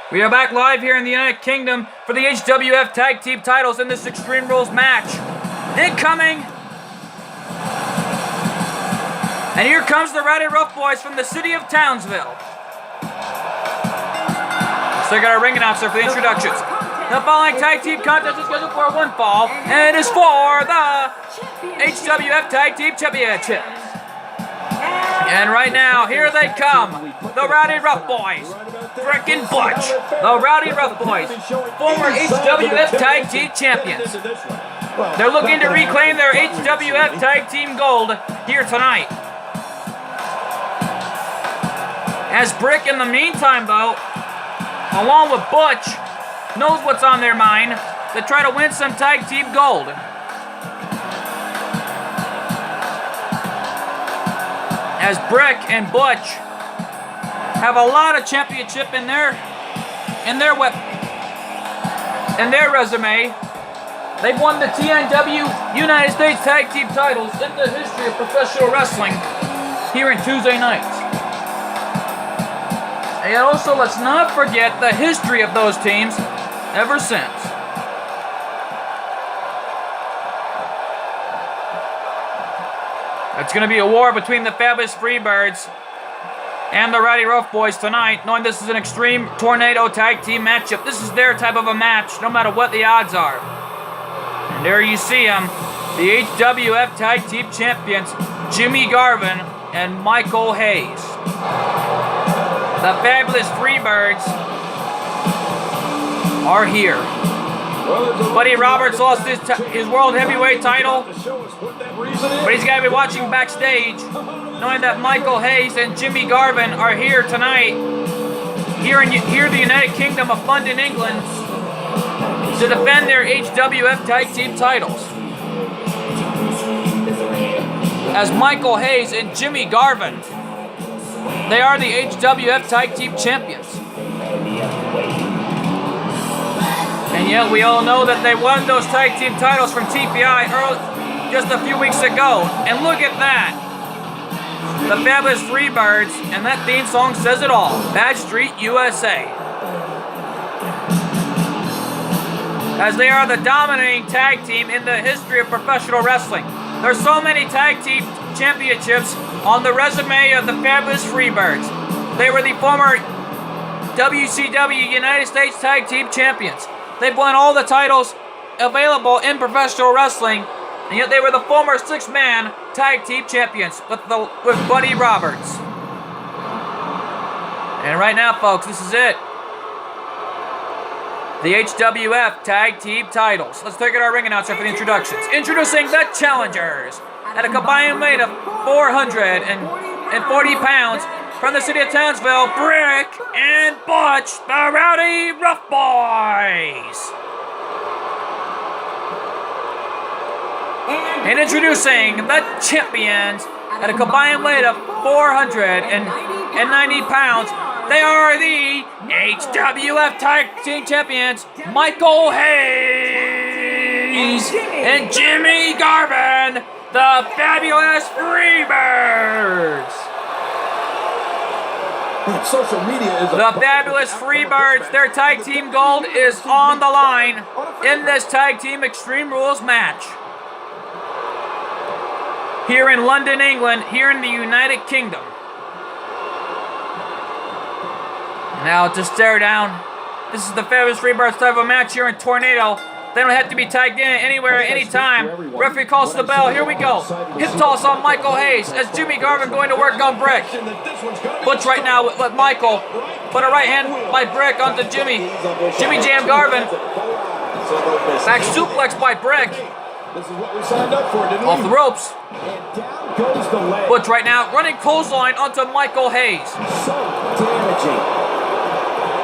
We are back live here in the United Kingdom for the HWF Tag Team titles in this Extreme Rules match. Incoming! And here comes the Rowdy Rough Boys from the city of Townsville. So I got our ring announcer for the introductions. The following tag team contest is scheduled for one fall, and it is for the HWF Tag Team Championship. And right now, here they come, the Rowdy Rough Boys. Frickin' Butch, the Rowdy Rough Boys, former HWF Tag Team Champions. They're looking to reclaim their HWF Tag Team gold here tonight. As Brick, in the meantime, though, along with Butch, knows what's on their mind to try to win some Tag Team gold. As Brick and Butch have a lot of championship in their resume. They've won the TNW United States Tag Team titles in the history of professional wrestling here in Tuesday nights. And also, let's not forget the history of those teams ever since. It's going to be a war between the Fabulous Freebirds and the Rowdy Rough Boys tonight, knowing this is an Extreme Tornado Tag Team matchup. This is their type of a match, no matter what the odds are. And there you see them, the HWF Tag Team Champions, Jimmy Garvin and Michael Hayes. The Fabulous Freebirds are here. Buddy Roberts lost his World Heavyweight title, but he's got to be watching backstage, knowing that Michael Hayes and Jimmy Garvin are here tonight, here in the United Kingdom of London, England, to defend their HWF Tag Team titles. As Michael Hayes and Jimmy Garvin, they are the HWF Tag Team Champions. And yet we all know that they won those Tag Team titles from TPI just a few weeks ago. And look at that. The Fabulous Freebirds, and that theme song says it all. Bad Street, USA. As they are the dominating tag team in the history of professional wrestling. There's so many tag team championships on the resume of the Fabulous Freebirds. They were the former WCW United States Tag Team Champions. They've won all the titles available in professional wrestling, and yet they were the former six-man Tag Team Champions with Buddy Roberts. And right now, folks, this is it. The HWF Tag Team titles. Let's take it our ring announcer for the introductions. Introducing the challengers at a combined weight of 440 pounds from the city of Townsville, Brick and Butch, the Rowdy Rough Boys. And introducing the champions at a combined weight of 490 pounds, they are the HWF Tag Team Champions, Michael Hayes and Jimmy Garvin, the Fabulous Freebirds. Social media is the Fabulous Freebirds, their Tag Team gold is on the line in this Tag Team Extreme Rules match. Here in London, England, here in the United Kingdom. Now to stare down, this is the Fabulous Freebirds type of match here in Tornado. They don't have to be tagged in anywhere, anytime. Referee calls the bell. Here we go. Hip toss on Michael Hayes as Jimmy Garvin going to work on Brick. Butch right now with Michael. Put a right hand by Brick onto Jimmy. Jimmy Jam Garvin. Back suplex by Brick. Off the ropes. Butch right now running clothesline onto Michael Hayes.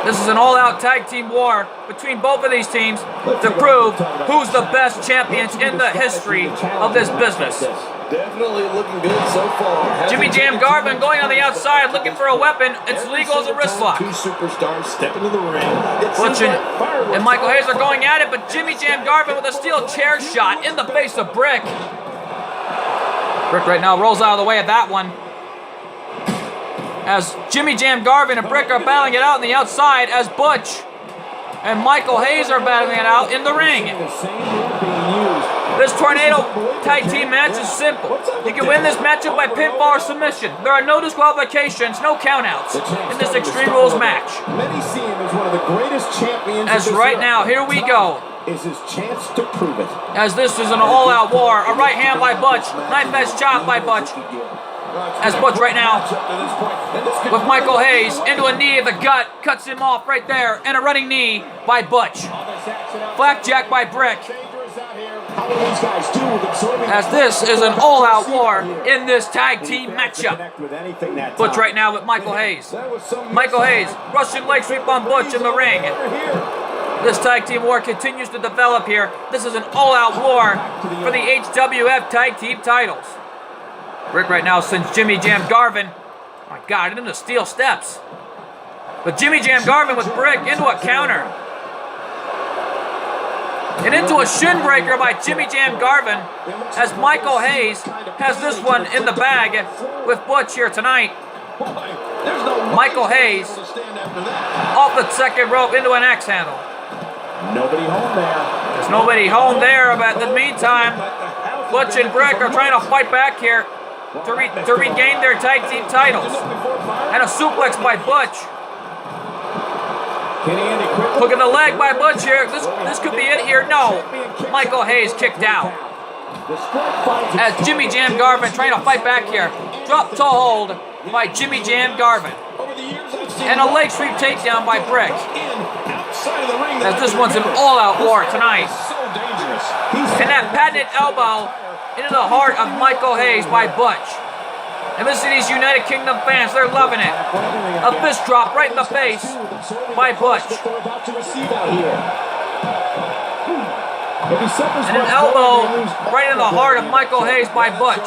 This is an all-out tag team war between both of these teams to prove who's the best champions in the history of this business. Definitely looking good so far. Jimmy Jam Garvin going on the outside looking for a weapon. It's legal as a wrist lock. Two superstars step into the ring. Butch and Michael Hayes are going at it, but Jimmy Jam Garvin with a steel chair shot in the face of Brick. Brick right now rolls out of the way of that one. As Jimmy Jam Garvin and Brick are battling it out on the outside as Butch and Michael Hayes are battling it out in the ring. This Tornado Tag Team match is simple. You can win this matchup by pinfall or submission. There are no disqualifications, no countouts in this Extreme Rules match. Many see him as one of the greatest champions. As right now, here we go. Is his chance to prove it. As this is an all-out war. A right hand by Butch. Knife edge chop by Butch. As Butch right now, with Michael Hayes, into a knee of the gut, cuts him off right there, and a running knee by Butch. Flapjack by Brick. As this is an all-out war in this tag team matchup. Butch right now with Michael Hayes. Michael Hayes, Russian leg sweep on Butch in the ring. This tag team war continues to develop here. This is an all-out war for the HWF tag team titles. Brick right now sends Jimmy Jam Garvin. Oh my God, into steel steps. But Jimmy Jam Garvin with Brick into a counter. And into a shin breaker by Jimmy Jam Garvin as Michael Hayes has this one in the bag with Butch here tonight. Michael Hayes off the second rope into an axe handle. Nobody home there. There's nobody home there, but in the meantime, Butch and Brick are trying to fight back here to regain their tag team titles. And a suplex by Butch. Look at the leg by Butch here. This could be it here. No. Michael Hayes kicked out. As Jimmy Jam Garvin trying to fight back here. Drop to hold by Jimmy Jam Garvin. And a leg sweep takedown by Brick. As this one's an all-out war tonight. And that patented elbow into the heart of Michael Hayes by Butch. And this is these United Kingdom fans, they're loving it. A fist drop right in the face by Butch. And an elbow right in the heart of Michael Hayes by Butch.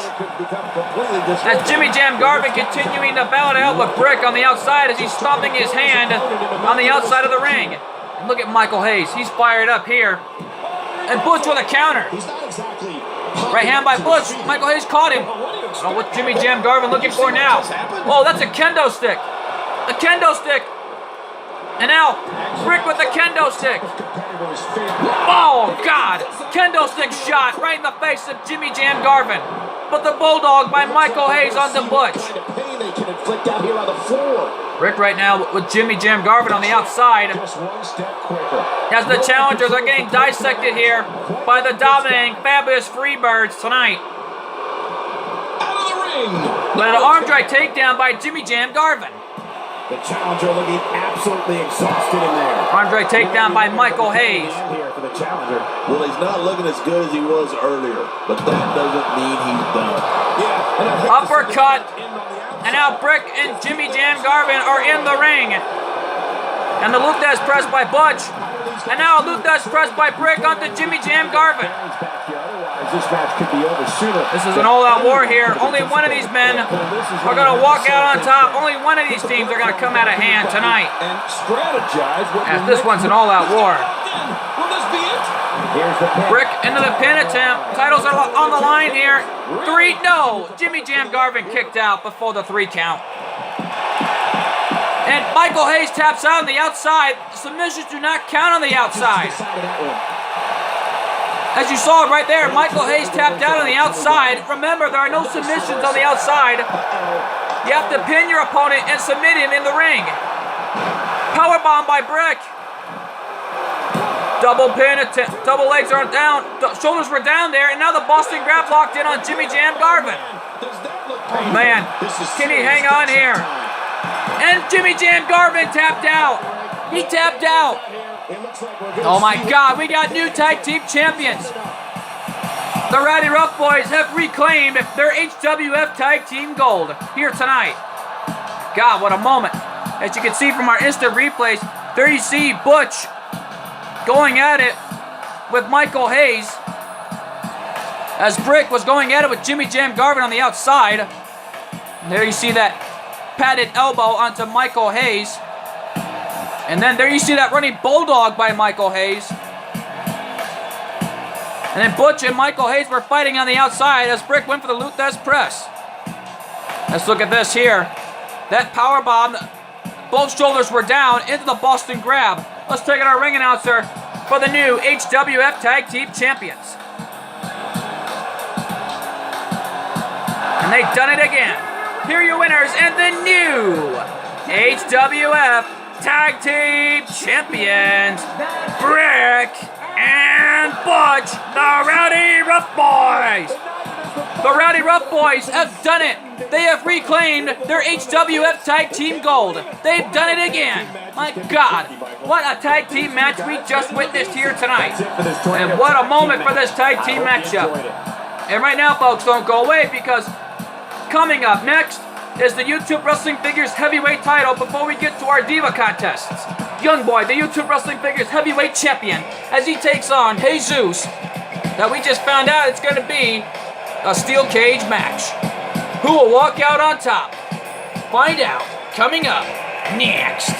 As Jimmy Jam Garvin continuing to battle it out with Brick on the outside as he's stomping his hand on the outside of the ring. And look at Michael Hayes, he's fired up here. And Butch with a counter. Right hand by Butch. Michael Hayes caught him. Oh, what Jimmy Jam Garvin looking for now? Oh, that's a kendo stick. A kendo stick. And now, Brick with a kendo stick. Oh, God. Kendo stick shot right in the face of Jimmy Jam Garvin. But the Bulldog by Michael Hayes onto Butch. Brick right now with Jimmy Jam Garvin on the outside. As the challengers are getting dissected here by the dominating Fabulous Freebirds tonight. But an arm drag takedown by Jimmy Jam Garvin. The challenger looking absolutely exhausted in there. Arm drag takedown by Michael Hayes. Here for the challenger. Well, he's not looking as good as he was earlier, but that doesn't mean he's done. Yeah. Uppercut. And now Brick and Jimmy Jam Garvin are in the ring. And the Luthez press by Butch. And now a Luthez press by Brick onto Jimmy Jam Garvin. This match could be over sooner. This is an all-out war here. Only one of these men are going to walk out on top. Only one of these teams are going to come out of hand tonight. And strategize. As this one's an all-out war. Will this be it? Here's the pin. Brick into the pin attempt. Titles are on the line here. 3, no. Jimmy Jam Garvin kicked out before the 3 count. And Michael Hayes taps out on the outside. Submissions do not count on the outside. As you saw right there, Michael Hayes tapped out on the outside. Remember, there are no submissions on the outside. You have to pin your opponent and submit him in the ring. Powerbomb by Brick. Double pin attempt. Double legs are down. Shoulders were down there, and now the Boston Grab locked in on Jimmy Jam Garvin. Oh man, can he hang on here? And Jimmy Jam Garvin tapped out. He tapped out. Oh my God, we got new tag team champions. The Rowdy Rough Boys have reclaimed their HWF tag team gold here tonight. God, what a moment. As you can see from our instant replays, there you see Butch going at it with Michael Hayes. As Brick was going at it with Jimmy Jam Garvin on the outside. And there you see that padded elbow onto Michael Hayes. And then there you see that running bulldog by Michael Hayes. And then Butch and Michael Hayes were fighting on the outside as Brick went for the Luthez press. Let's look at this here. That power bomb, both shoulders were down into the Boston Grab. Let's take it our ring announcer for the new HWF Tag Team Champions. And they've done it again. Here are your winners and the new HWF Tag Team Champions, Brick and Butch, the Rowdy Rough Boys. The Rowdy Rough Boys have done it. They have reclaimed their HWF Tag Team Gold. They've done it again. My God, what a tag team match we just witnessed here tonight. And what a moment for this tag team matchup. And right now, folks, don't go away, because coming up next is the YouTube Wrestling Figures Heavyweight title before we get to our Diva contests. Young Boy, the YouTube Wrestling Figures Heavyweight Champion, as he takes on Jesus, that we just found out it's going to be a steel cage match. Who will walk out on top? Find out coming up next.